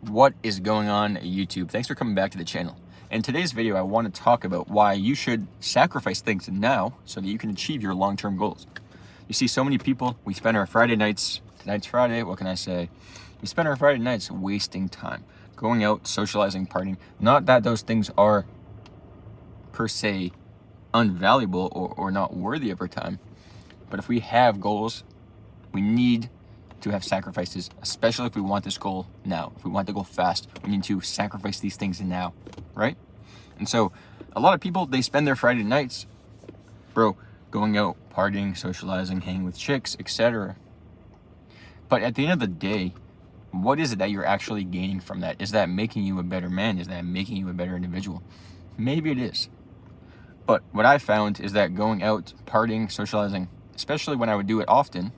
What is going on, YouTube? Thanks for coming back to the channel. In today's video, I want to talk about why you should sacrifice things now so that you can achieve your long-term goals. You see, so many people, we spend our Friday nights, tonight's Friday, what can I say? We spend our Friday nights wasting time, going out, socializing, partying. Not that those things are per se unvaluable or not worthy of our time, but if we have goals, we need to have sacrifices, especially if we want this goal now. If we want the goal fast, we need to sacrifice these things now, right? And so a lot of people, they spend their Friday nights, going out, partying, socializing, hanging with chicks, etc. But at the end of the day, what is it that you're actually gaining from that? Is that making you a better man? Is that making you a better individual? Maybe it is. But what I found is that going out, partying, socializing, especially when I would do it often,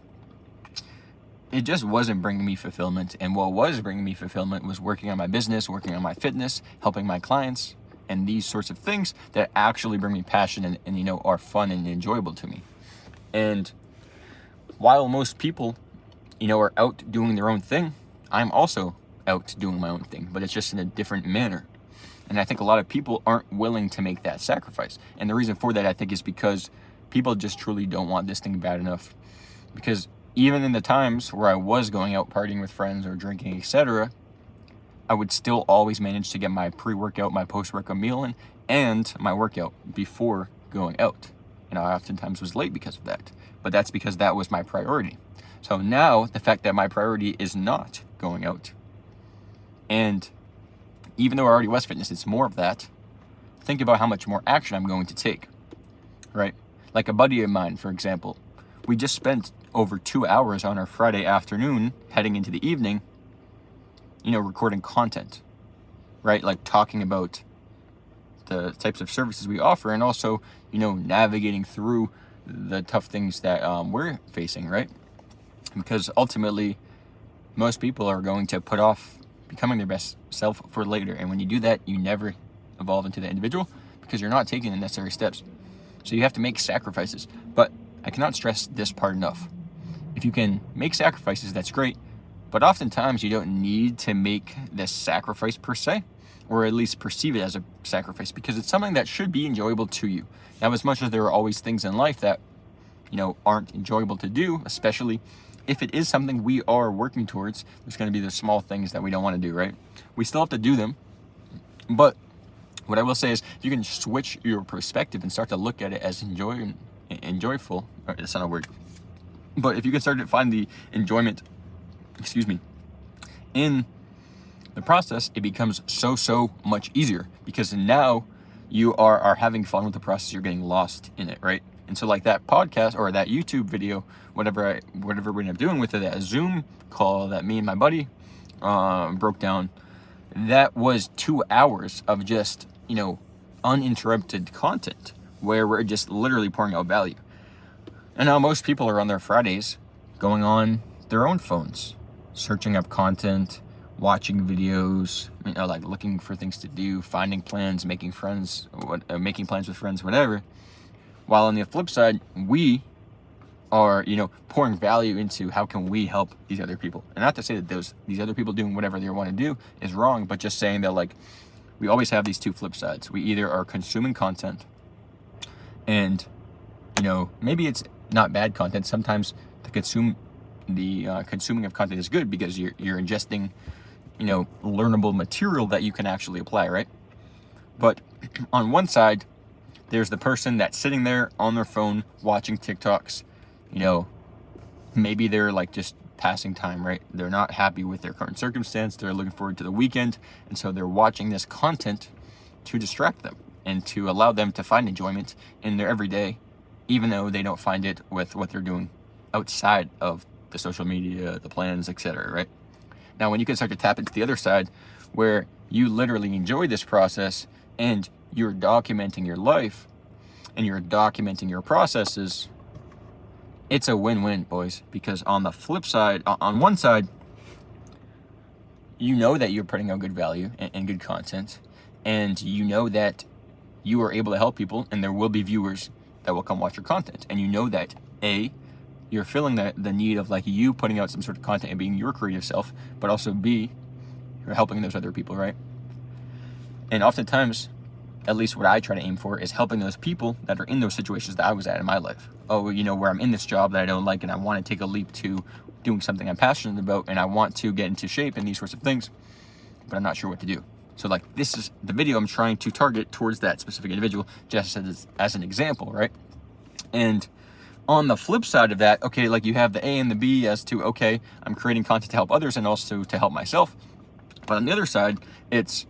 it just wasn't bringing me fulfillment. And what was bringing me fulfillment was working on my business, working on my fitness, helping my clients, and these sorts of things that actually bring me passion and are fun and enjoyable to me. And while most people, are out doing their own thing, I'm also out doing my own thing, but it's just in a different manner. And I think a lot of people aren't willing to make that sacrifice. And the reason for that, I think, is because people just truly don't want this thing bad enough. Because even in the times where I was going out partying with friends or drinking, etc., I would still always manage to get my pre-workout, my post-workout meal in, and my workout before going out. I oftentimes was late because of that, but that's because that was my priority. So now the fact that my priority is not going out, and even though I already was fitness, it's more of that, think about how much more action I'm going to take, right? Like a buddy of mine, for example, we just spent over 2 hours on our Friday afternoon heading into the evening, recording content, right? Like talking about the types of services we offer and also, navigating through the tough things that we're facing, right? Because ultimately, most people are going to put off becoming their best self for later. And when you do that, you never evolve into the individual because you're not taking the necessary steps. So you have to make sacrifices. But I cannot stress this part enough. If you can make sacrifices, that's great. But oftentimes you don't need to make this sacrifice per se, or at least perceive it as a sacrifice, because it's something that should be enjoyable to you. Now, as much as there are always things in life that, aren't enjoyable to do, especially if it is something we are working towards, there's going to be the small things that we don't want to do, right? We still have to do them. But what I will say is you can switch your perspective and start to look at it as enjoyful. That's not a word. But if you can start to find the enjoyment, in the process, it becomes so much easier because now you are having fun with the process. You're getting lost in it, right? And so like that podcast or that YouTube video, whatever we end up doing with it, that Zoom call that me and my buddy broke down, that was 2 hours of just, uninterrupted content where we're just literally pouring out value. And now most people are on their Fridays going on their own phones, searching up content, watching videos, like looking for things to do, finding plans, making plans with friends, whatever. While on the flip side, we are, pouring value into how can we help these other people. And not to say that these other people doing whatever they want to do is wrong, but just saying that we always have these two flip sides. We either are consuming content and, maybe it's not bad content. Sometimes the consuming of content is good because you're ingesting, learnable material that you can actually apply, right? But on one side, there's the person that's sitting there on their phone watching TikToks. Maybe they're just passing time, right? They're not happy with their current circumstance. They're looking forward to the weekend. And so they're watching this content to distract them and to allow them to find enjoyment in their everyday, even though they don't find it with what they're doing outside of the social media, the plans, etc., right? Now, when you can start to tap into the other side where you literally enjoy this process and you're documenting your life and you're documenting your processes, it's a win-win, boys. Because on the flip side, on one side, that you're putting out good value and good content, and that you are able to help people, and there will be viewers that will come watch your content. And that A, you're feeling the need of you putting out some sort of content and being your creative self, but also B, you're helping those other people, right? And oftentimes, at least what I try to aim for is helping those people that are in those situations that I was at in my life. Oh, where I'm in this job that I don't like and I want to take a leap to doing something I'm passionate about and I want to get into shape and these sorts of things, but I'm not sure what to do. So like, this is the video I'm trying to target towards that specific individual, just as an example, right? And on the flip side of that, okay, like you have the A and the B as to, okay, I'm creating content to help others and also to help myself. But on the other side, it's,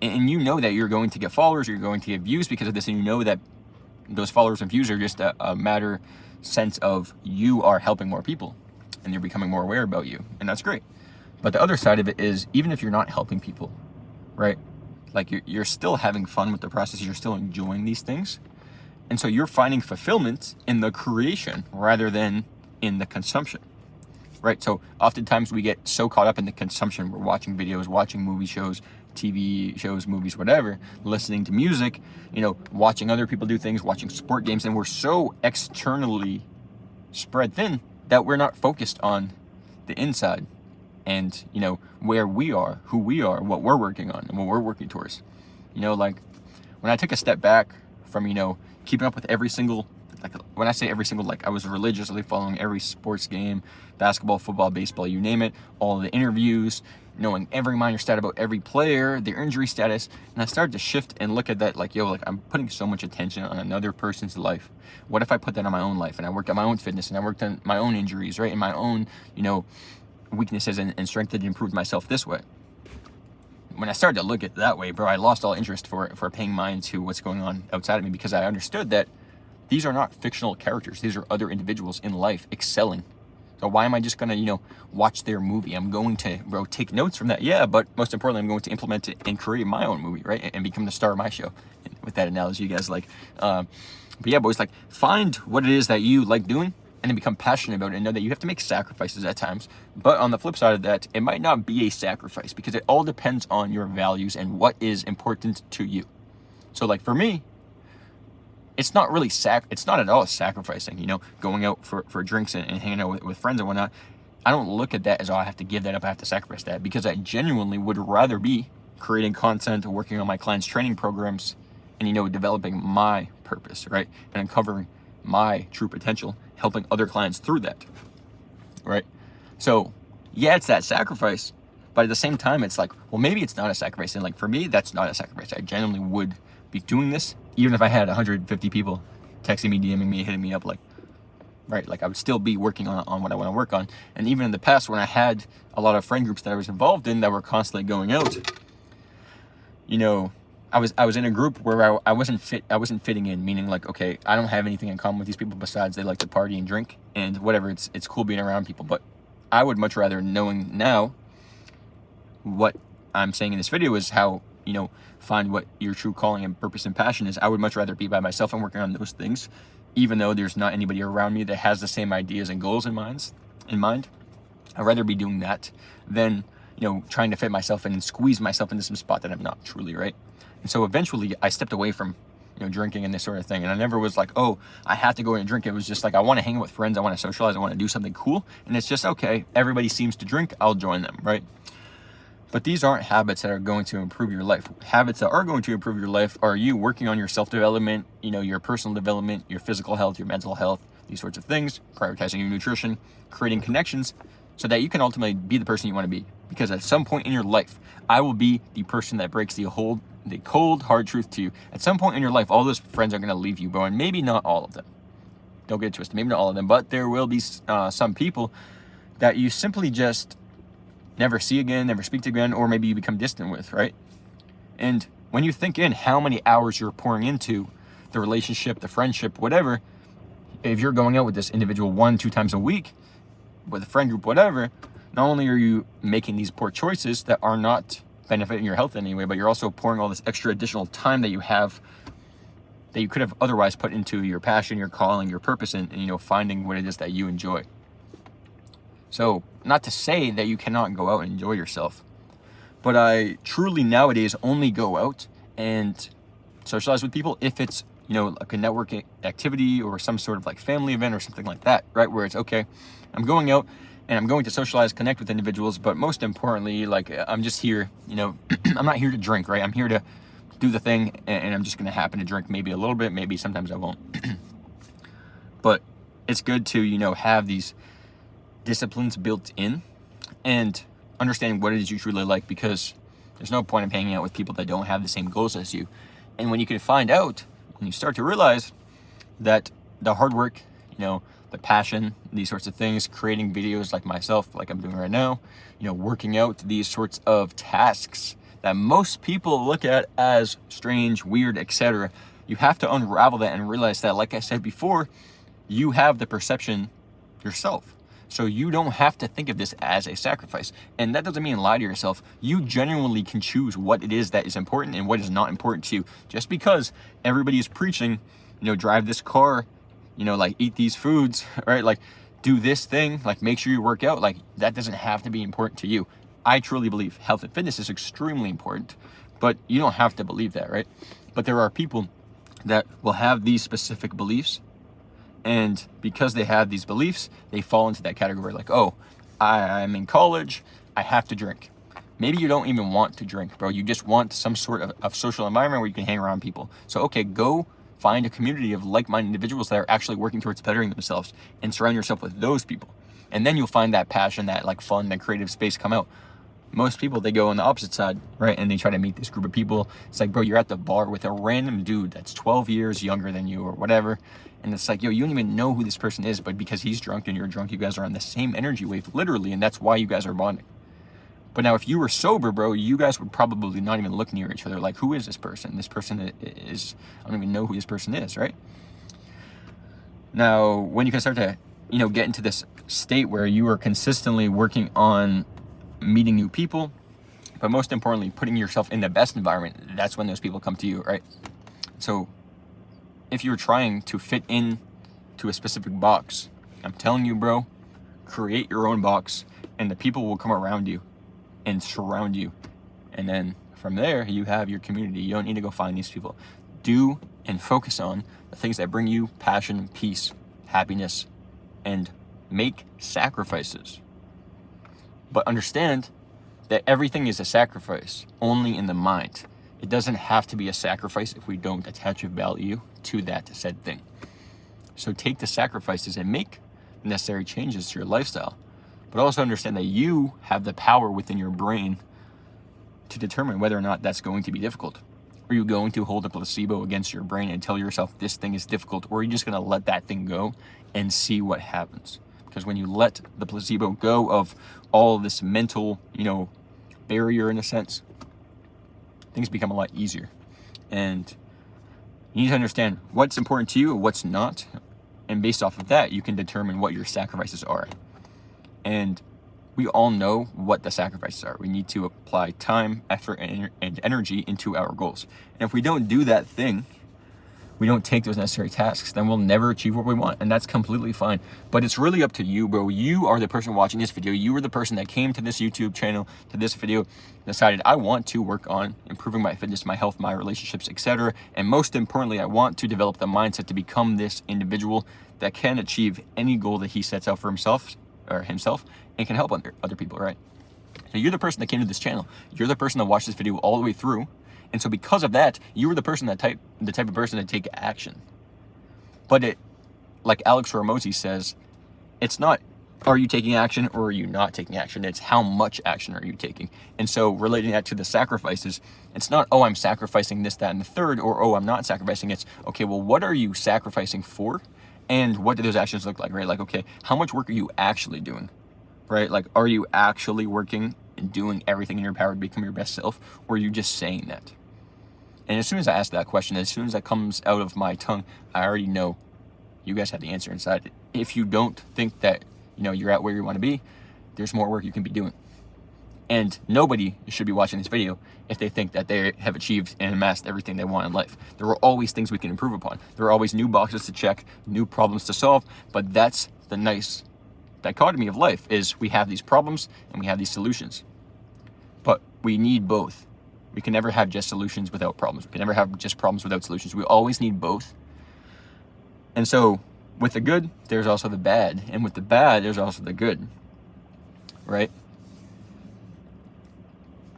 and you know that you're going to get followers, you're going to get views because of this, and you know that those followers and views are just a matter sense of you are helping more people and they're becoming more aware about you, and that's great. But the other side of it is, even if you're not helping people, right? Like you're still having fun with the process, you're still enjoying these things. And so you're finding fulfillment in the creation rather than in the consumption, right? So oftentimes we get so caught up in the consumption. We're watching videos, watching movie shows, TV shows, movies, whatever, listening to music, watching other people do things, watching sport games. And we're so externally spread thin that we're not focused on the inside and, where we are, who we are, what we're working on and what we're working towards. Like when I took a step back from, keeping up with every single, like when I say every single, like I was religiously following every sports game, basketball, football, baseball, you name it, all the interviews, knowing every minor stat about every player, their injury status. And I started to shift and look at that like, I'm putting so much attention on another person's life. What if I put that on my own life and I worked on my own fitness and I worked on my own injuries, right? And my own, weaknesses and strength and improved myself this way. When I started to look at it that way, bro, I lost all interest for paying mind to what's going on outside of me, because I understood that these are not fictional characters. These are other individuals in life excelling. So why am I just gonna, watch their movie? I'm going to, bro, take notes from that. Yeah, but most importantly, I'm going to implement it and create my own movie, right? And become the star of my show. And with that analogy, you guys like. But yeah, boys, like find what it is that you like doing and then become passionate about it, and know that you have to make sacrifices at times. But on the flip side of that, it might not be a sacrifice, because it all depends on your values and what is important to you. So like for me, it's not really it's not at all sacrificing, going out for drinks and hanging out with friends and whatnot. I don't look at that as, I have to give that up, I have to sacrifice that, because I genuinely would rather be creating content, working on my clients' training programs, and, developing my purpose, right? And uncovering my true potential, helping other clients through that, right? So yeah, it's that sacrifice, but at the same time, it's like, well, maybe it's not a sacrifice. And like for me, that's not a sacrifice. I genuinely would be doing this even if I had 150 people texting me, DMing me, hitting me up, like, right? Like I would still be working on what I want to work on. And even in the past, when I had a lot of friend groups that I was involved in that were constantly going out, I was in a group where I wasn't fitting in, meaning like, okay, I don't have anything in common with these people besides they like to party and drink and whatever. It's cool being around people, but I would much rather, knowing now what I'm saying in this video is how, find what your true calling and purpose and passion is. I would much rather be by myself and working on those things, even though there's not anybody around me that has the same ideas and goals in mind. I'd rather be doing that than, trying to fit myself in and squeeze myself into some spot that I'm not truly, right? And so eventually I stepped away from, drinking and this sort of thing. And I never was like, oh, I have to go and drink. It was just like, I want to hang out with friends. I want to socialize. I want to do something cool. And it's just, okay, everybody seems to drink, I'll join them, right? But these aren't habits that are going to improve your life. Habits that are going to improve your life are you working on your self-development, your personal development, your physical health, your mental health, these sorts of things, prioritizing your nutrition, creating connections so that you can ultimately be the person you want to be. Because at some point in your life, I will be the person that breaks the cold, hard truth to you. At some point in your life, all those friends are going to leave you, bro, and maybe not all of them. Don't get it twisted, maybe not all of them, but there will be some people that you simply just never see again, never speak to again, or maybe you become distant with, right? And when you think in how many hours you're pouring into the relationship, the friendship, whatever, if you're going out with this individual 1-2 times a week with a friend group, whatever, not only are you making these poor choices that are not benefiting your health anyway, but you're also pouring all this extra additional time that you have that you could have otherwise put into your passion, your calling, your purpose, and finding what it is that you enjoy. So not to say that you cannot go out and enjoy yourself, but I truly nowadays only go out and socialize with people if it's, like a networking activity or some sort of like family event or something like that, right? Where it's, okay, I'm going out and I'm going to socialize, connect with individuals, but most importantly, like, I'm just here, I'm not here to drink, right? I'm here to do the thing, and I'm just going to happen to drink maybe a little bit, maybe sometimes I won't. But it's good to, have these disciplines built in and understanding what it is you truly like, because there's no point in hanging out with people that don't have the same goals as you. And when you can find out, when you start to realize that the hard work, the passion, these sorts of things, creating videos like myself, like I'm doing right now, working out, these sorts of tasks that most people look at as strange, weird, etc. You have to unravel that and realize that, like I said before, you have the perception yourself. So you don't have to think of this as a sacrifice. And that doesn't mean lie to yourself. You genuinely can choose what it is that is important and what is not important to you. Just because everybody is preaching, drive this car, like eat these foods, right? Like do this thing, like make sure you work out. Like that doesn't have to be important to you. I truly believe health and fitness is extremely important, but you don't have to believe that, right? But there are people that will have these specific beliefs, and because they have these beliefs, they fall into that category like, oh, I'm in college, I have to drink. Maybe you don't even want to drink, bro. You just want some sort of social environment where you can hang around people. So, okay, go find a community of like-minded individuals that are actually working towards bettering themselves and surround yourself with those people. And then you'll find that passion, that like fun, that creative space come out. Most people, they go on the opposite side, right? And they try to meet this group of people. It's like, bro, you're at the bar with a random dude that's 12 years younger than you or whatever. And it's like, yo, you don't even know who this person is, but because he's drunk and you're drunk, you guys are on the same energy wave, literally. And that's why you guys are bonding. But now if you were sober, bro, you guys would probably not even look near each other. Like, who is this person? This person is, I don't even know who this person is, right? Now, when you can start to, get into this state where you are consistently working on meeting new people, but most importantly, putting yourself in the best environment, that's when those people come to you, right? So if you're trying to fit in to a specific box, I'm telling you, bro, create your own box and the people will come around you and surround you. And then from there, you have your community. You don't need to go find these people. Do and focus on the things that bring you passion, peace, happiness, and make sacrifices. But understand that everything is a sacrifice, only in the mind. It doesn't have to be a sacrifice if we don't attach a value to that said thing. So take the sacrifices and make the necessary changes to your lifestyle. But also understand that you have the power within your brain to determine whether or not that's going to be difficult. Are you going to hold a placebo against your brain and tell yourself this thing is difficult, or are you just going to let that thing go and see what happens? Because when you let the placebo go of all this mental, barrier in a sense, things become a lot easier. And you need to understand what's important to you and what's not. And based off of that, you can determine what your sacrifices are. And we all know what the sacrifices are. We need to apply time, effort, and energy into our goals. And if we don't do that thing, we don't take those necessary tasks, then we'll never achieve what we want. And that's completely fine. But it's really up to you, bro. You are the person watching this video. You are the person that came to this YouTube channel, to this video, decided I want to work on improving my fitness, my health, my relationships, etc. And most importantly, I want to develop the mindset to become this individual that can achieve any goal that he sets out for himself and can help other people, right? So you're the person that came to this channel. You're the person that watched this video all the way through. And so because of that, you were the type of person to take action. But like Alex Ramosi says, it's not, are you taking action or are you not taking action? It's how much action are you taking? And so relating that to the sacrifices, it's not, oh, I'm sacrificing this, that, and the third, or, oh, I'm not sacrificing. It's, okay, well, what are you sacrificing for? And what do those actions look like, right? Like, okay, how much work are you actually doing, right? Like, are you actually working and doing everything in your power to become your best self? Or are you just saying that? And as soon as I ask that question, as soon as that comes out of my tongue, I already know you guys have the answer inside. If you don't think that, you're at where you want to be, there's more work you can be doing. And nobody should be watching this video if they think that they have achieved and amassed everything they want in life. There are always things we can improve upon. There are always new boxes to check, new problems to solve, but that's the nice dichotomy of life, is we have these problems and we have these solutions. But we need both. We can never have just solutions without problems. We can never have just problems without solutions. We always need both. And so with the good, there's also the bad. And with the bad, there's also the good. right?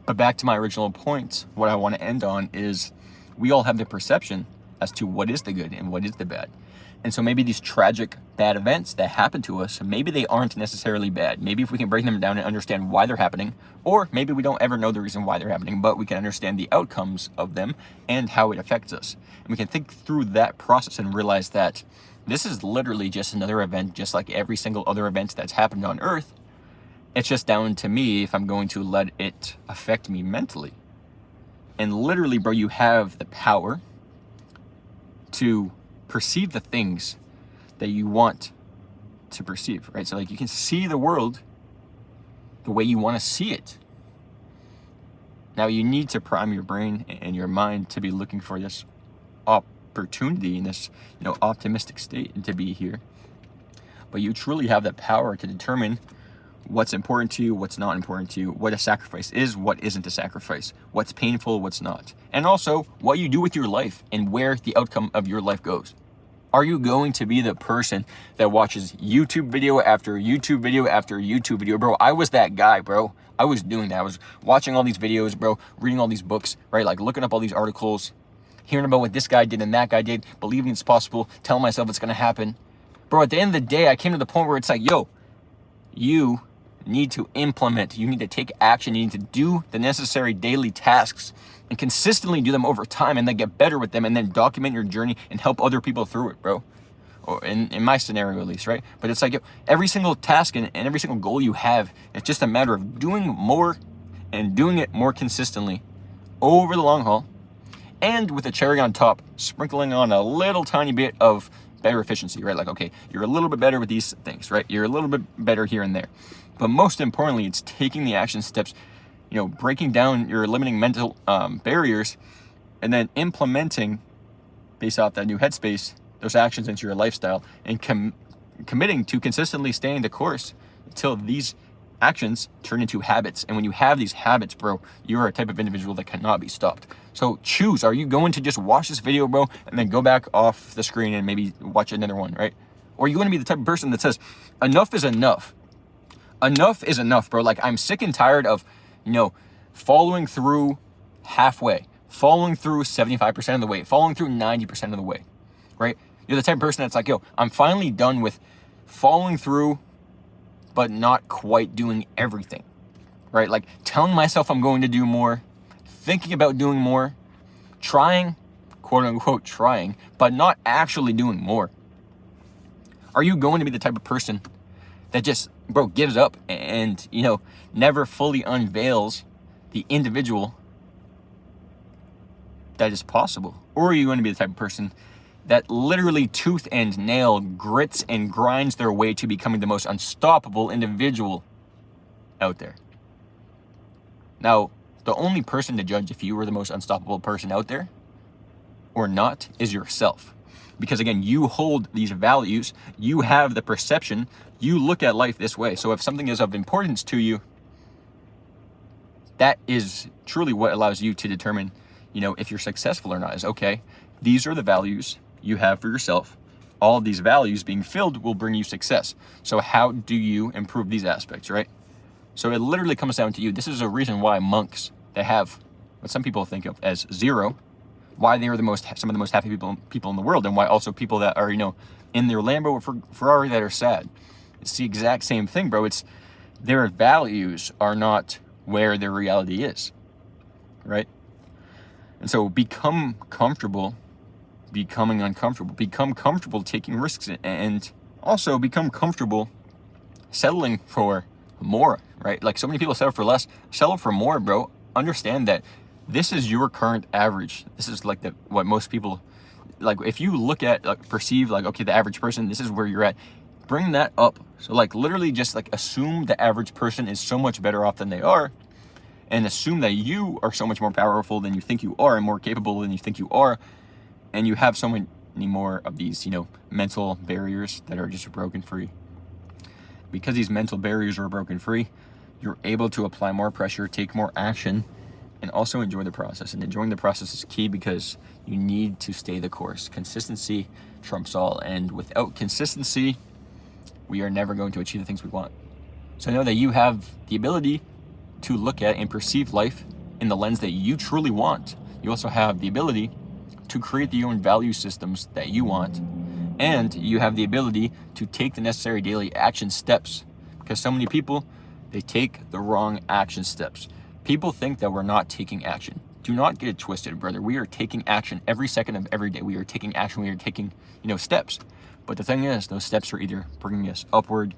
But back to my original point, what I want to end on is we all have the perception as to what is the good and what is the bad. And so maybe these tragic bad events that happen to us, maybe they aren't necessarily bad. Maybe if we can break them down and understand why they're happening, or maybe we don't ever know the reason why they're happening, but we can understand the outcomes of them and how it affects us. And we can think through that process and realize that this is literally just another event, just like every single other event that's happened on Earth. It's just down to me if I'm going to let it affect me mentally. And literally, bro, you have the power to perceive the things that you want to perceive, right? So like you can see the world the way you want to see it. Now you need to prime your brain and your mind to be looking for this opportunity in this, optimistic state to be here. But you truly have the power to determine what's important to you, what's not important to you, what a sacrifice is, what isn't a sacrifice, what's painful, what's not. And also what you do with your life and where the outcome of your life goes. Are you going to be the person that watches YouTube video after YouTube video after YouTube video? Bro, I was that guy, bro. I was doing that. I was watching all these videos, bro, reading all these books, right? Like looking up all these articles, hearing about what this guy did and that guy did, believing it's possible, telling myself it's going to happen. Bro, at the end of the day, I came to the point where it's like, yo, you need to implement, you need to take action, you need to do the necessary daily tasks and consistently do them over time and then get better with them and then document your journey and help other people through it, bro. Or in my scenario at least, right? But it's like, yo, every single task and every single goal you have, it's just a matter of doing more and doing it more consistently over the long haul, and with a cherry on top, sprinkling on a little tiny bit of better efficiency, right? Like, okay, you're a little bit better with these things, right? You're a little bit better here and there. But most importantly, it's taking the action steps, breaking down your limiting mental barriers, and then implementing, based off that new headspace, those actions into your lifestyle, and committing to consistently staying the course until these actions turn into habits. And when you have these habits, bro, you're a type of individual that cannot be stopped. So choose, are you going to just watch this video, bro, and then go back off the screen and maybe watch another one, right? Or are you going to be the type of person that says, enough is enough? Enough is enough, bro. Like, I'm sick and tired of, following through halfway, following through 75% of the way, following through 90% of the way, right? You're the type of person that's like, yo, I'm finally done with following through, but not quite doing everything, right? Like telling myself I'm going to do more, thinking about doing more, trying, quote unquote, trying, but not actually doing more. Are you going to be the type of person that just, bro, gives up and, never fully unveils the individual that is possible? Or are you going to be the type of person that literally tooth and nail grits and grinds their way to becoming the most unstoppable individual out there? Now, the only person to judge if you were the most unstoppable person out there or not is yourself. Because again, you hold these values, you have the perception, you look at life this way. So if something is of importance to you, that is truly what allows you to determine, if you're successful or not. Is, okay, these are the values you have for yourself. All of these values being filled will bring you success. So how do you improve these aspects, right? So it literally comes down to you. This is a reason why monks, they have what some people think of as zero, why they are some of the most happy people in the world, and why also people that are, in their Lambo or Ferrari that are sad. It's the exact same thing, bro. It's their values are not where their reality is, right? And so become comfortable becoming uncomfortable. Become comfortable taking risks, and also become comfortable settling for more, right? Like, so many people settle for less. Settle for more, bro. Understand that this is your current average. This is like what most people, like, if you look at, perceive, okay, the average person, this is where you're at. Bring that up. So literally just assume the average person is so much better off than they are, and assume that you are so much more powerful than you think you are, and more capable than you think you are, and you have so many more of these, mental barriers that are just broken free. Because these mental barriers are broken free, you're able to apply more pressure, take more action, and also enjoy the process. And enjoying the process is key because you need to stay the course. Consistency trumps all, and without consistency, we are never going to achieve the things we want. So know that you have the ability to look at and perceive life in the lens that you truly want. You also have the ability to create your own value systems that you want. And you have the ability to take the necessary daily action steps. Because so many people, they take the wrong action steps. People think that we're not taking action. Do not get it twisted, brother. We are taking action every second of every day. We are taking action. We are taking, steps. But the thing is, those steps are either bringing us upward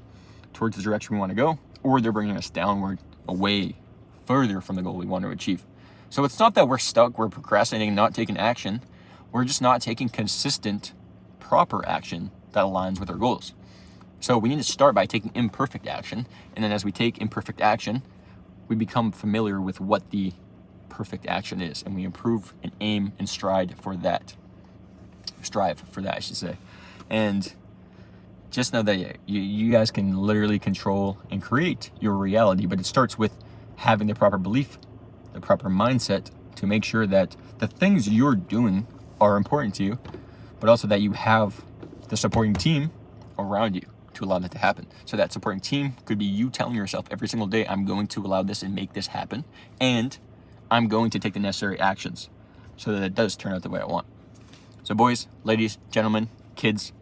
towards the direction we want to go, or they're bringing us downward, away, further from the goal we want to achieve. So it's not that we're stuck, we're procrastinating, not taking action. We're just not taking consistent, proper action that aligns with our goals. So we need to start by taking imperfect action. And then as we take imperfect action, we become familiar with what the perfect action is. And we improve and aim and strive for that, I should say. And just know that you guys can literally control and create your reality, but it starts with having the proper belief, the proper mindset to make sure that the things you're doing are important to you, but also that you have the supporting team around you to allow that to happen. So that supporting team could be you telling yourself every single day, I'm going to allow this and make this happen, and I'm going to take the necessary actions so that it does turn out the way I want. So boys, ladies, gentlemen, kids,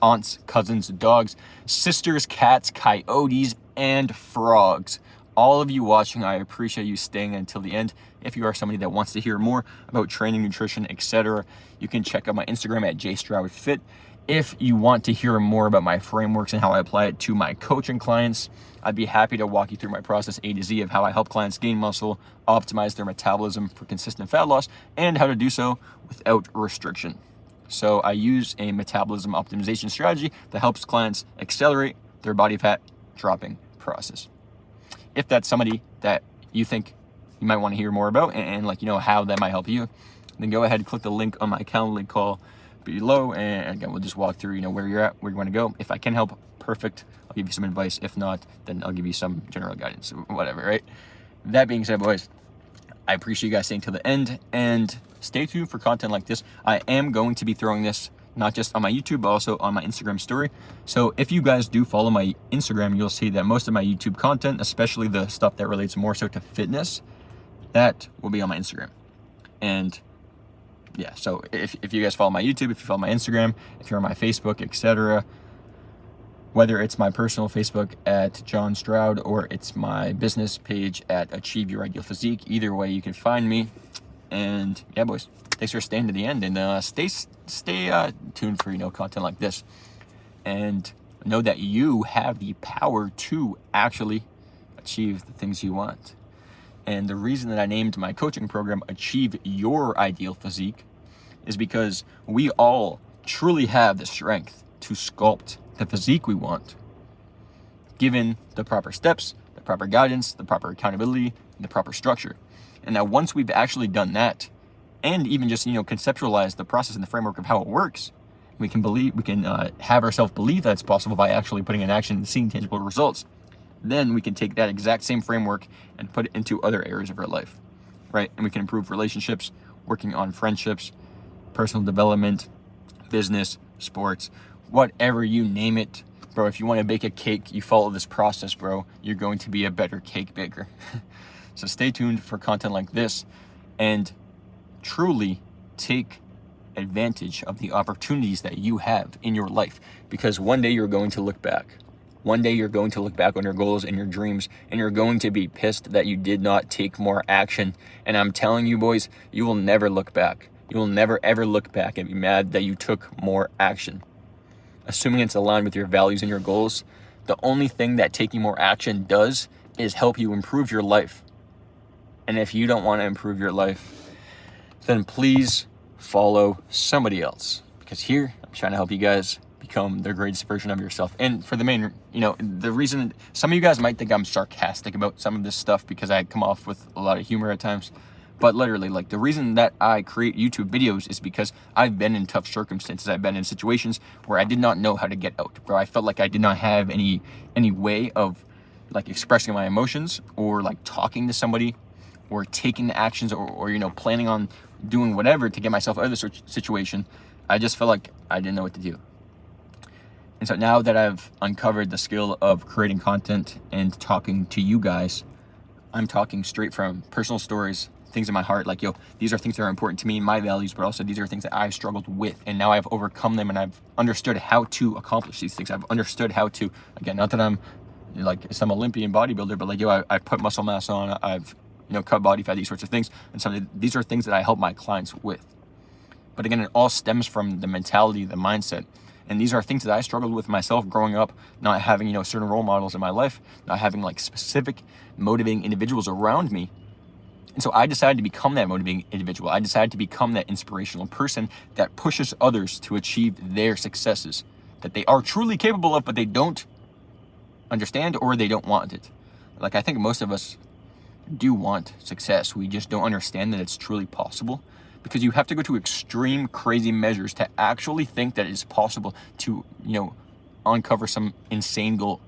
aunts, cousins, dogs, sisters, cats, coyotes, and frogs. All of you watching, I appreciate you staying until the end. If you are somebody that wants to hear more about training, nutrition, etc., you can check out my Instagram at jstroudfit. If you want to hear more about my frameworks and how I apply it to my coaching clients, I'd be happy to walk you through my process A to Z of how I help clients gain muscle, optimize their metabolism for consistent fat loss, and how to do so without restriction. So I use a metabolism optimization strategy that helps clients accelerate their body fat dropping process. If that's somebody that you think you might want to hear more about and how that might help you, then go ahead and click the link on my Calendly call below, and again, we'll just walk through, where you're at, where you want to go. If I can help, perfect. I'll give you some advice. If not, then I'll give you some general guidance, whatever, right? That being said, boys, I appreciate you guys staying till the end, and stay tuned for content like this. I am going to be throwing this not just on my YouTube, but also on my Instagram story. So if you guys do follow my Instagram, you'll see that most of my YouTube content, especially the stuff that relates more so to fitness, that will be on my Instagram. And yeah, so if you guys follow my YouTube, if you follow my Instagram, if you're on my Facebook, etc., whether it's my personal Facebook at John Stroud or it's my business page at Achieve Your Ideal Physique, either way you can find me. And yeah, boys, thanks for staying to the end, and stay tuned for content like this, and know that you have the power to actually achieve the things you want. And the reason that I named my coaching program Achieve Your Ideal Physique is because we all truly have the strength to sculpt the physique we want, given the proper steps, the proper guidance, the proper accountability, and the proper structure. And now once we've actually done that, and even just conceptualize the process and the framework of how it works, we can have ourselves believe that it's possible by actually putting in action and seeing tangible results. Then we can take that exact same framework and put it into other areas of our life, right? And we can improve relationships, working on friendships, personal development, business, sports, whatever you name it. Bro, if you want to bake a cake, you follow this process, bro, you're going to be a better cake baker. So stay tuned for content like this, and truly take advantage of the opportunities that you have in your life, because one day you're going to look back. One day you're going to look back on your goals and your dreams, and you're going to be pissed that you did not take more action. And I'm telling you, boys, you will never look back. You will never ever look back and be mad that you took more action. Assuming it's aligned with your values and your goals, the only thing that taking more action does is help you improve your life. And if you don't want to improve your life, then please follow somebody else, because here I'm trying to help you guys become the greatest version of yourself. And for the main, the reason some of you guys might think I'm sarcastic about some of this stuff because I come off with a lot of humor at times, but literally, the reason that I create YouTube videos is because I've been in tough circumstances. I've been in situations where I did not know how to get out, bro. I felt like I did not have any way of expressing my emotions, or talking to somebody, or taking the actions, or planning on doing whatever to get myself out of the situation. I just felt like I didn't know what to do. And so now that I've uncovered the skill of creating content and talking to you guys, I'm talking straight from personal stories, things in my heart, like, yo, these are things that are important to me, my values, but also these are things that I've struggled with. And now I've overcome them and I've understood how to accomplish these things. I've understood how to, again, not that I'm like some Olympian bodybuilder, but like, yo, I've put muscle mass on, I've, cut body fat, these sorts of things. And so these are things that I help my clients with. But again, it all stems from the mentality, the mindset. And these are things that I struggled with myself growing up, not having, certain role models in my life, not having like specific motivating individuals around me. And so I decided to become that motivating individual. I decided to become that inspirational person that pushes others to achieve their successes that they are truly capable of, but they don't understand or they don't want it. Like, I think most of us do want success. We just don't understand that it's truly possible, because you have to go to extreme, crazy measures to actually think that it's possible to, uncover some insane goal.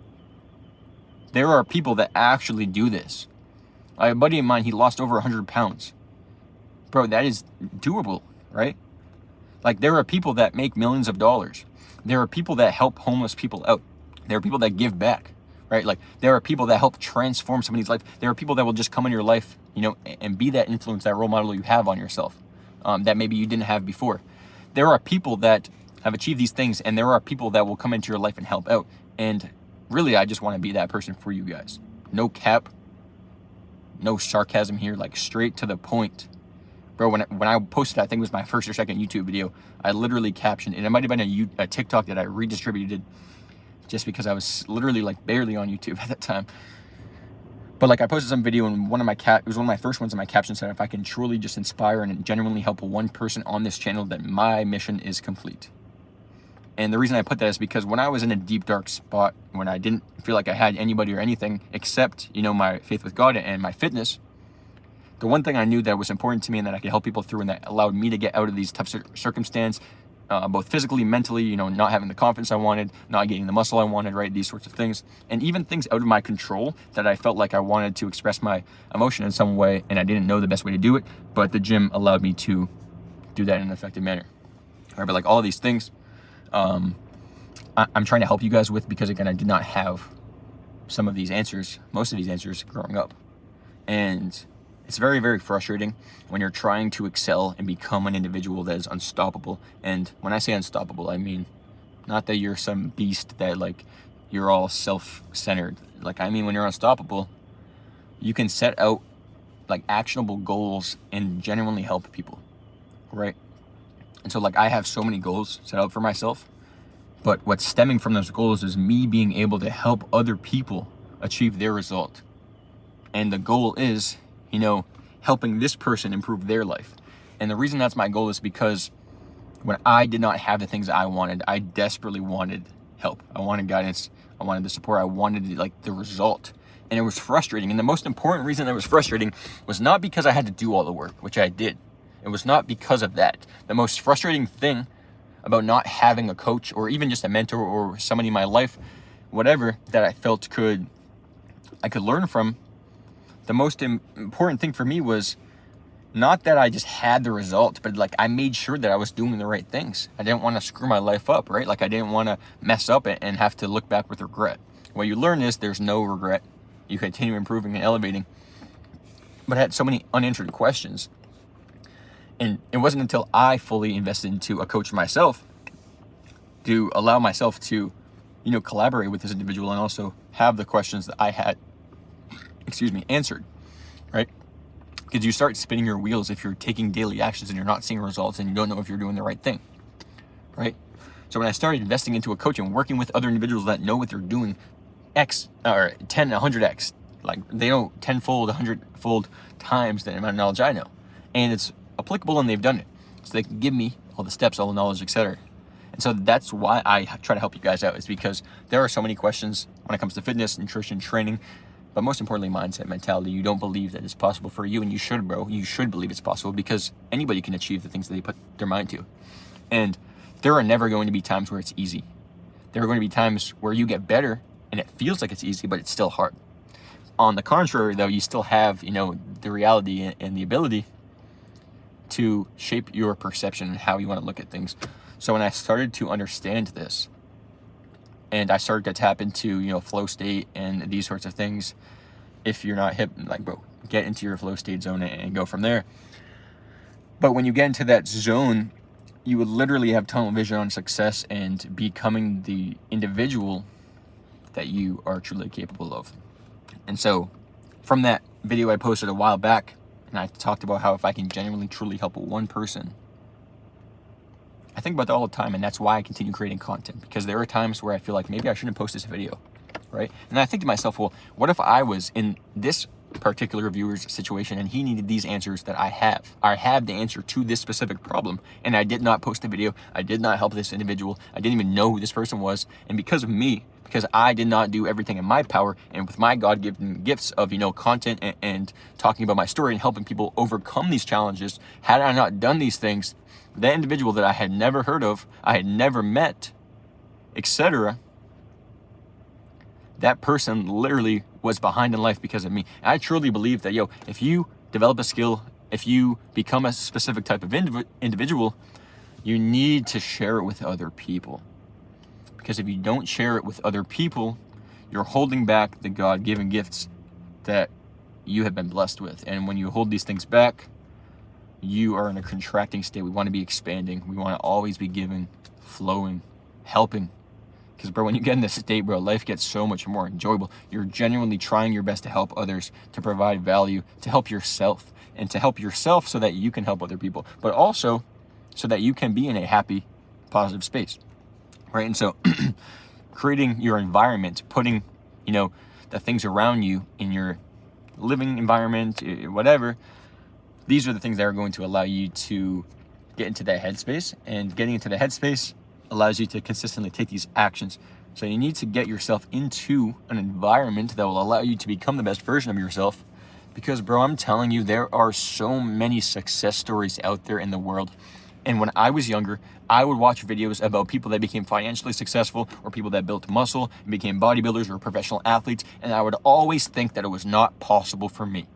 There are people that actually do this. I have a buddy of mine, he lost over 100 pounds. Bro, that is doable, right? Like, there are people that make millions of dollars. There are people that help homeless people out. There are people that give back, right? Like, there are people that help transform somebody's life. There are people that will just come in your life, and be that influence, that role model you have on yourself, that maybe you didn't have before. There are people that have achieved these things, and there are people that will come into your life and help out. And really, I just want to be that person for you guys. No cap, no sarcasm here, like straight to the point. Bro, when I posted, I think it was my first or second YouTube video, I literally captioned, and it might have been a TikTok that I redistributed just because I was literally like barely on YouTube at that time. But like, I posted some video, and it was one of my first ones, and my caption said, if I can truly just inspire and genuinely help one person on this channel, then my mission is complete. And the reason I put that is because when I was in a deep, dark spot, when I didn't feel like I had anybody or anything except, my faith with God and my fitness, the one thing I knew that was important to me and that I could help people through, and that allowed me to get out of these tough circumstances, both physically, mentally, not having the confidence I wanted, not getting the muscle I wanted, right? These sorts of things. And even things out of my control that I felt like I wanted to express my emotion in some way, and I didn't know the best way to do it, but the gym allowed me to do that in an effective manner. All right, but like all of these things, I'm trying to help you guys with, because again, I did not have some of these answers, most of these answers growing up. And it's very, very frustrating when you're trying to excel and become an individual that is unstoppable. And when I say unstoppable, I mean, not that you're some beast that like, you're all self-centered. Like, I mean, when you're unstoppable, you can set out like actionable goals and genuinely help people, right? And so like, I have so many goals set out for myself, but what's stemming from those goals is me being able to help other people achieve their result. And the goal is, helping this person improve their life. And the reason that's my goal is because when I did not have the things I wanted, I desperately wanted help. I wanted guidance. I wanted the support. I wanted like the result. And it was frustrating. And the most important reason that was frustrating was not because I had to do all the work, which I did. It was not because of that. The most frustrating thing about not having a coach or even just a mentor or somebody in my life, whatever, that I felt I could learn from, the most important thing for me was not that I just had the result, but like, I made sure that I was doing the right things. I didn't want to screw my life up, right? Like, I didn't want to mess up and have to look back with regret. What you learn is there's no regret. You continue improving and elevating. But I had so many unanswered questions. And it wasn't until I fully invested into a coach myself to allow myself to, collaborate with this individual and also have the questions that I had, answered, right? Because you start spinning your wheels if you're taking daily actions and you're not seeing results and you don't know if you're doing the right thing, right? So when I started investing into a coach and working with other individuals that know what they're doing, X or 10, 100X, like they know 10-fold, 100-fold times the amount of knowledge I know. And it's applicable and they've done it. So they can give me all the steps, all the knowledge, etc. And so that's why I try to help you guys out, is because there are so many questions when it comes to fitness, nutrition, training, but most importantly, mindset, mentality. You don't believe that it's possible for you, and you should, bro. You should believe it's possible, because anybody can achieve the things that they put their mind to. And there are never going to be times where it's easy. There are going to be times where you get better and it feels like it's easy, but it's still hard. On the contrary, though, you still have, the reality and the ability to shape your perception and how you want to look at things. So when I started to understand this, and I started to tap into, flow state and these sorts of things. If you're not hip, like, bro, get into your flow state zone and go from there. But when you get into that zone, you would literally have tunnel vision on success and becoming the individual that you are truly capable of. And so from that video I posted a while back, and I talked about how if I can genuinely truly help one person, I think about that all the time, and that's why I continue creating content, because there are times where I feel like maybe I shouldn't post this video, right? And I think to myself, well, what if I was in this particular viewer's situation and he needed these answers that I have? I have the answer to this specific problem, and I did not post a video. I did not help this individual. I didn't even know who this person was. And because of me, because I did not do everything in my power and with my God-given gifts of, content and talking about my story and helping people overcome these challenges, had I not done these things, the individual that I had never heard of, I had never met, etc., that person literally was behind in life because of me. And I truly believe that, if you develop a skill, if you become a specific type of individual, you need to share it with other people. Because if you don't share it with other people, you're holding back the God-given gifts that you have been blessed with. And when you hold these things back, you are in a contracting state. We want to be expanding. We want to always be giving, flowing, helping. Because, bro, when you get in this state, bro, life gets so much more enjoyable. You're genuinely trying your best to help others, to provide value, to help yourself, and to help yourself so that you can help other people, but also so that you can be in a happy, positive space, right? And so creating your environment, putting, the things around you in your living environment, whatever, these are the things that are going to allow you to get into that headspace, and getting into the headspace allows you to consistently take these actions. So you need to get yourself into an environment that will allow you to become the best version of yourself. Because, bro, I'm telling you, there are so many success stories out there in the world. And when I was younger, I would watch videos about people that became financially successful, or people that built muscle and became bodybuilders or professional athletes, and I would always think that it was not possible for me.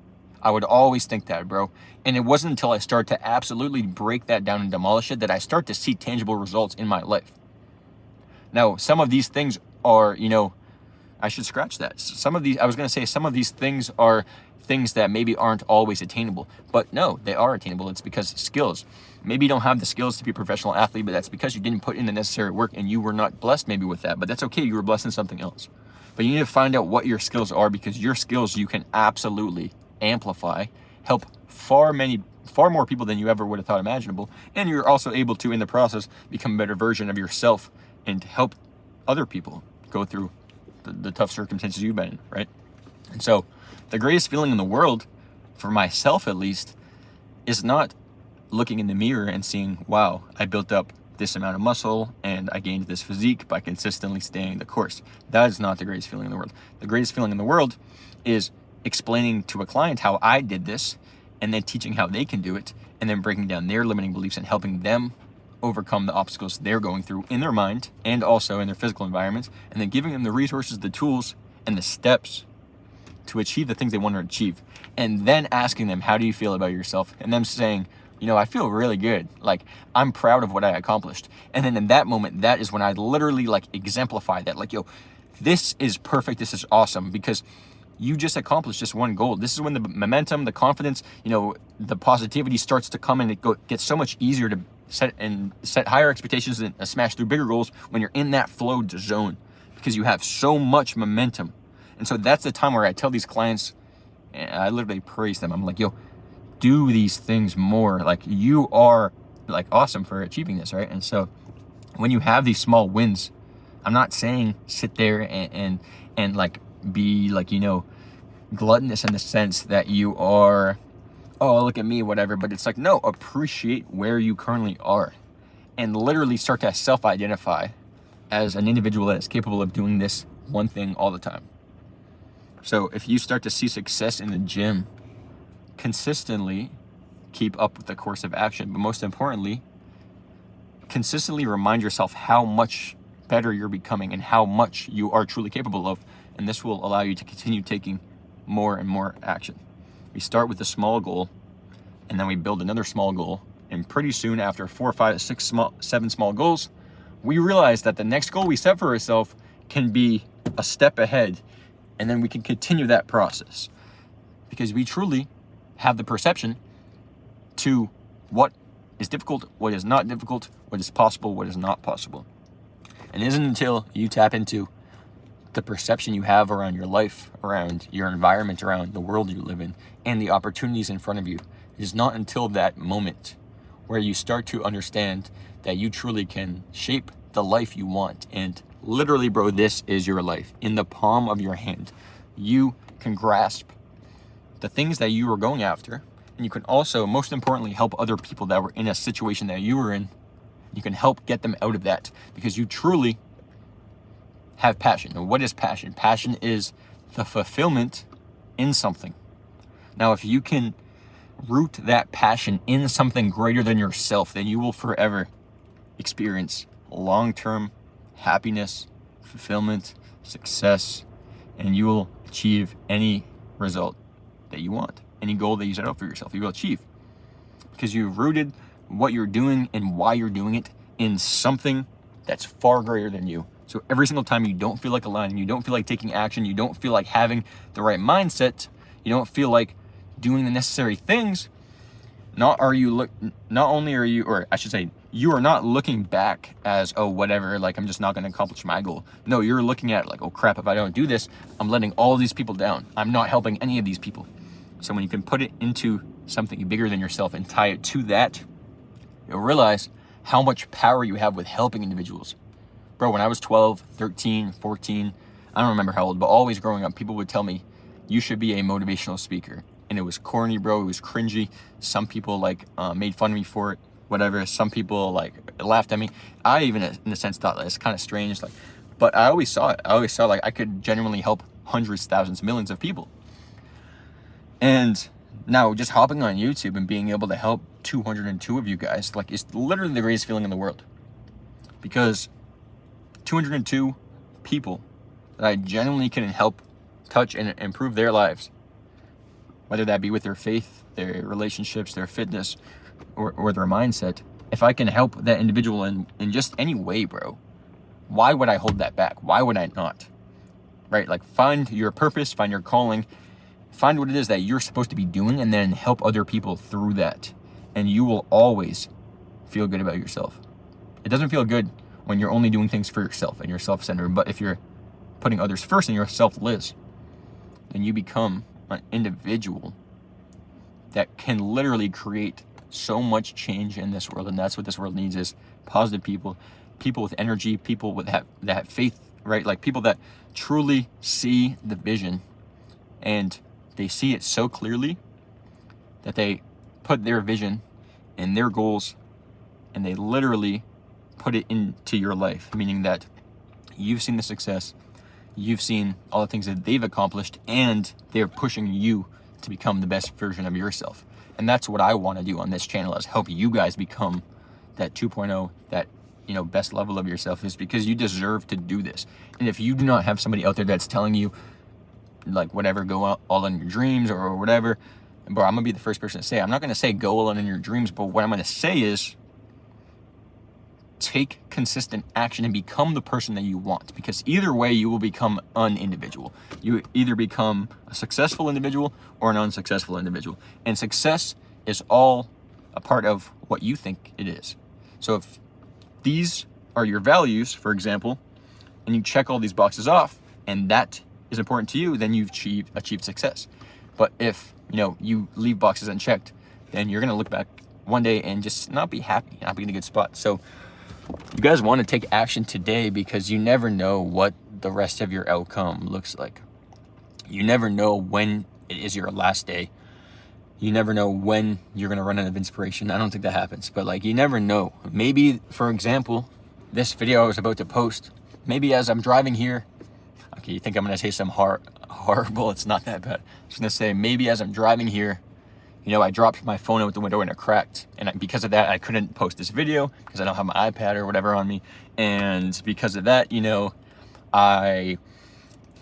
I would always think that, bro. And it wasn't until I started to absolutely break that down and demolish it that I start to see tangible results in my life. Now, some of these things are, I should scratch that. Some of these things are things that maybe aren't always attainable. But no, they are attainable. It's because skills. Maybe you don't have the skills to be a professional athlete, but that's because you didn't put in the necessary work and you were not blessed maybe with that. But that's okay. You were blessed in something else. But you need to find out what your skills are, because your skills you can absolutely amplify, help far more people than you ever would have thought imaginable, and you're also able to, in the process, become a better version of yourself and help other people go through the tough circumstances you've been in, right? And so the greatest feeling in the world, for myself at least, is not looking in the mirror and seeing, wow, I built up this amount of muscle and I gained this physique by consistently staying the course. That is not the greatest feeling in the world. The greatest feeling in the world is explaining to a client how I did this, and then teaching how they can do it, and then breaking down their limiting beliefs and helping them overcome the obstacles they're going through in their mind and also in their physical environments, and then giving them the resources, the tools, and the steps to achieve the things they want to achieve. And then asking them, how do you feel about yourself? And them saying, I feel really good. Like, I'm proud of what I accomplished. And then in that moment, that is when I literally exemplify that. This is perfect. This is awesome, because you just accomplished just one goal. This is when the momentum, the confidence, the positivity starts to come, and it gets so much easier to set higher expectations and smash through bigger goals when you're in that flow zone, because you have so much momentum. And so that's the time where I tell these clients, and I literally praise them. I'm like, do these things more. You are awesome for achieving this, right? And so when you have these small wins, I'm not saying sit there and be gluttonous in the sense that you are, oh, look at me, whatever. But it's no, appreciate where you currently are, and literally start to self-identify as an individual that is capable of doing this one thing all the time. So if you start to see success in the gym, consistently keep up with the course of action. But most importantly, consistently remind yourself how much better you're becoming and how much you are truly capable of. And this will allow you to continue taking more and more action. We start with a small goal, and then we build another small goal. And pretty soon, after 4, 5, 6, 7 small goals, we realize that the next goal we set for ourselves can be a step ahead, and then we can continue that process because we truly have the perception to what is difficult, what is not difficult, what is possible, what is not possible. And it isn't until you tap into the perception you have around your life, around your environment, around the world you live in, and the opportunities in front of you, it is not until that moment where you start to understand that you truly can shape the life you want. And literally, bro, this is your life in the palm of your hand. You can grasp the things that you are going after, and you can also, most importantly, help other people that were in a situation that you were in. You can help get them out of that because you truly have passion. And what is passion? Passion is the fulfillment in something. Now, if you can root that passion in something greater than yourself, then you will forever experience long-term happiness, fulfillment, success, and you will achieve any result that you want. Any goal that you set out for yourself, you will achieve. Because you've rooted what you're doing and why you're doing it in something that's far greater than you. So every single time you don't feel like aligning, you don't feel like taking action, you don't feel like having the right mindset, you don't feel like doing the necessary things, not only are you, or I should say, you are not looking back as, oh, whatever, like I'm just not going to accomplish my goal. No, you're looking at like, oh crap, if I don't do this, I'm letting all these people down. I'm not helping any of these people. So when you can put it into something bigger than yourself and tie it to that, you'll realize how much power you have with helping individuals. Bro, when I was 12, 13, 14, I don't remember how old, but always growing up, people would tell me, you should be a motivational speaker. And it was corny, bro. It was cringy. Some people like made fun of me for it, whatever. Some people like laughed at me. I even, in a sense, thought that it's kind of strange. Like, but I always saw it. I always saw like I could genuinely help hundreds, thousands, millions of people. And now just hopping on YouTube and being able to help 202 of you guys, like, it's literally the greatest feeling in the world. Because 202 people that I genuinely can help touch and improve their lives, whether that be with their faith, their relationships, their fitness, or their mindset. If I can help that individual in just any way, bro, why would I hold that back? Why would I not? Right? Like, find your purpose, find your calling, find what it is that you're supposed to be doing, and then help other people through that. And you will always feel good about yourself. It doesn't feel good when you're only doing things for yourself and you're self-centered. But if you're putting others first and you're selfless, then you become an individual that can literally create so much change in this world. And that's what this world needs, is positive people, people with energy, people with that have faith, right? Like people that truly see the vision and they see it so clearly that they put their vision and their goals and they literally put it into your life, meaning that you've seen the success, you've seen all the things that they've accomplished, and they're pushing you to become the best version of yourself. And that's what I want to do on this channel, is help you guys become that 2.0, that, you know, best level of yourself, is because you deserve to do this. And if you do not have somebody out there that's telling you, like, whatever, go all in your dreams or whatever, bro, I'm gonna be the first person to say, I'm not gonna say go all in your dreams, but what I'm gonna say is take consistent action and become the person that you want, because either way you will become an individual. You either become a successful individual or an unsuccessful individual, and success is all a part of what you think it is. So if these are your values, for example, and you check all these boxes off and that is important to you, then you've achieved success. But if, you know, you leave boxes unchecked, then you're gonna look back one day and just not be happy, not be in a good spot. So you guys want to take action today, because you never know what the rest of your outcome looks like. You never know when it is your last day. You never know when you're going to run out of inspiration. I don't think that happens, but like, you never know. Maybe, for example, this video I was about to post, maybe as I'm driving here, okay, you think I'm going to say some horrible, it's not that bad. I'm just going to say, maybe as I'm driving here, you know, I dropped my phone out the window and it cracked. And because of that, I couldn't post this video because I don't have my iPad or whatever on me. And because of that, you know, I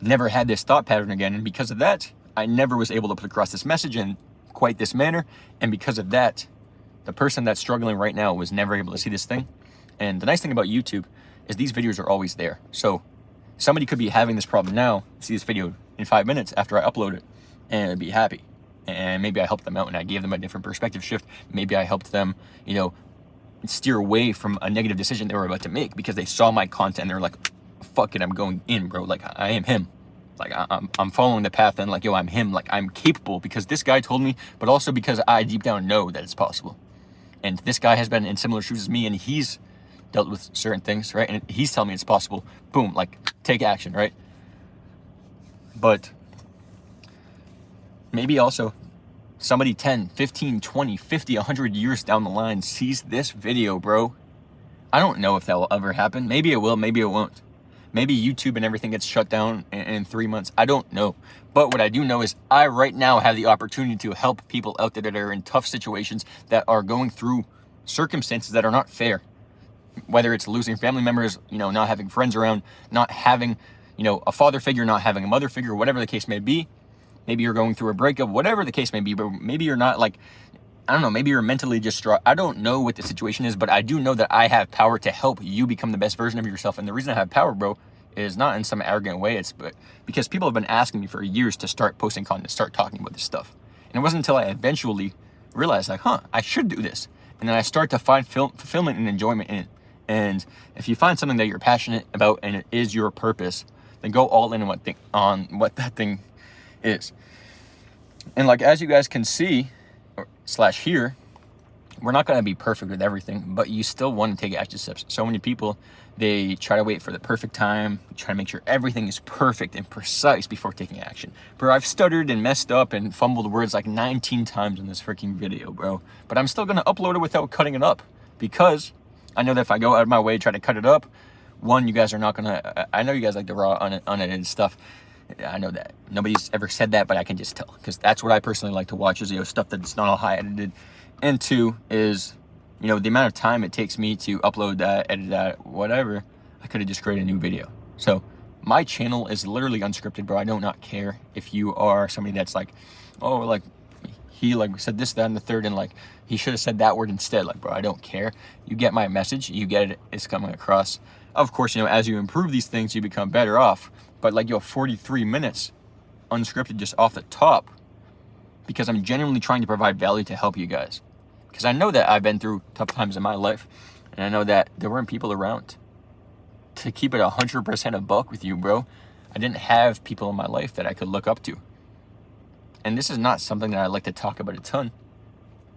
never had this thought pattern again. And because of that, I never was able to put across this message in quite this manner. And because of that, the person that's struggling right now was never able to see this thing. And the nice thing about YouTube is these videos are always there. So somebody could be having this problem now, see this video in 5 minutes after I upload it, and be happy. And maybe I helped them out and I gave them a different perspective shift. Maybe I helped them, you know, steer away from a negative decision they were about to make because they saw my content and they're like, fuck it, I'm going in, bro. Like, I am him. Like, I'm following the path and like, yo, I'm him. Like, I'm capable because this guy told me, but also because I deep down know that it's possible. And this guy has been in similar shoes as me and he's dealt with certain things, right? And he's telling me it's possible. Boom, like, take action, right? But maybe also somebody 10, 15, 20, 50, 100 years down the line sees this video, bro. I don't know if that will ever happen. Maybe it will, maybe it won't. Maybe YouTube and everything gets shut down in 3 months. I don't know. But what I do know is I right now have the opportunity to help people out there that are in tough situations, that are going through circumstances that are not fair. Whether it's losing family members, you know, not having friends around, not having, you know, a father figure, not having a mother figure, whatever the case may be. Maybe you're going through a breakup, whatever the case may be, but maybe you're not, like, I don't know, maybe you're mentally distraught. I don't know what the situation is, but I do know that I have power to help you become the best version of yourself. And the reason I have power, bro, is not in some arrogant way. It's because people have been asking me for years to start posting content, start talking about this stuff. And it wasn't until I eventually realized, like, I should do this. And then I start to find fulfillment and enjoyment in it. And if you find something that you're passionate about and it is your purpose, then go all in on what that thing is. And like, as you guys can see, / hear, we're not going to be perfect with everything, but you still want to take action steps. So many people, they try to wait for the perfect time, try to make sure everything is perfect and precise before taking action. Bro, I've stuttered and messed up and fumbled words like 19 times in this freaking video, bro. But I'm still going to upload it without cutting it up, because I know that if I go out of my way, try to cut it up, one, you guys are not going to, I know you guys like the raw, unedited stuff. I know that. Nobody's ever said that, but I can just tell, because that's what I personally like to watch, is, you know, stuff that's not all high edited. And two is, you know, the amount of time it takes me to upload that, edit that, whatever, I could have just created a new video. So my channel is literally unscripted, bro. I do not care if you are somebody that's like, oh, like, he like said this, that, and the third, and like, he should have said that word instead. Like, bro, I don't care. You get my message. You get it. It's coming across. Of course, you know, as you improve these things, you become better off. But like, yo, 43 minutes unscripted just off the top, because I'm genuinely trying to provide value to help you guys. Because I know that I've been through tough times in my life, and I know that there weren't people around to keep it 100% a buck with you, bro. I didn't have people in my life that I could look up to. And this is not something that I like to talk about a ton,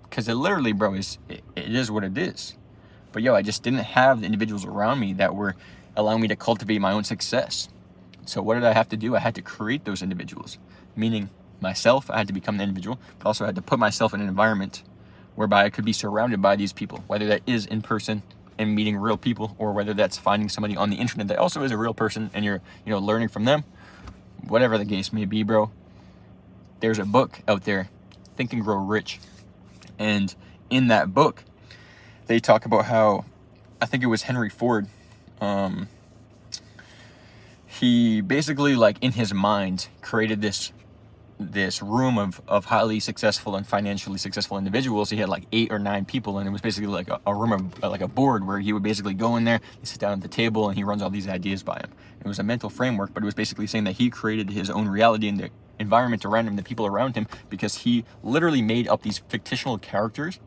because it literally, bro, it is what it is. But yo, I just didn't have the individuals around me that were allowing me to cultivate my own success. So what did I have to do? I had to create those individuals, meaning myself. I had to become the individual, but also I had to put myself in an environment whereby I could be surrounded by these people, whether that is in person and meeting real people, or whether that's finding somebody on the internet that also is a real person and you're, you know, learning from them. Whatever the case may be, bro. There's a book out there, Think and Grow Rich. And in that book, they talk about how, I think it was Henry Ford, he basically, like, in his mind, created this room of highly successful and financially successful individuals. He had like 8 or 9 people, and it was basically like a room of like a board where he would basically go in there, he sit down at the table, and he runs all these ideas by him. It was a mental framework, but it was basically saying that he created his own reality in the environment around him, the people around him, because he literally made up these fictional characters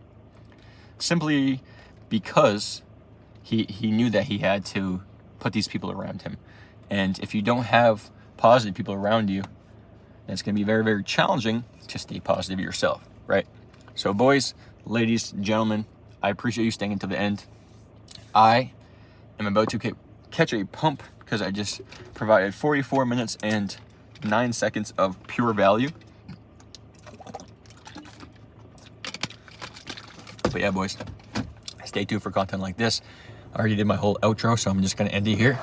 simply because he knew that he had to put these people around him. And if you don't have positive people around you, it's going to be very, very challenging to stay positive yourself, right? So boys, ladies, gentlemen, I appreciate you staying until the end. I am about to catch a pump because I just provided 44 minutes and 9 seconds of pure value. But yeah, boys, stay tuned for content like this. I already did my whole outro, so I'm just going to end it here.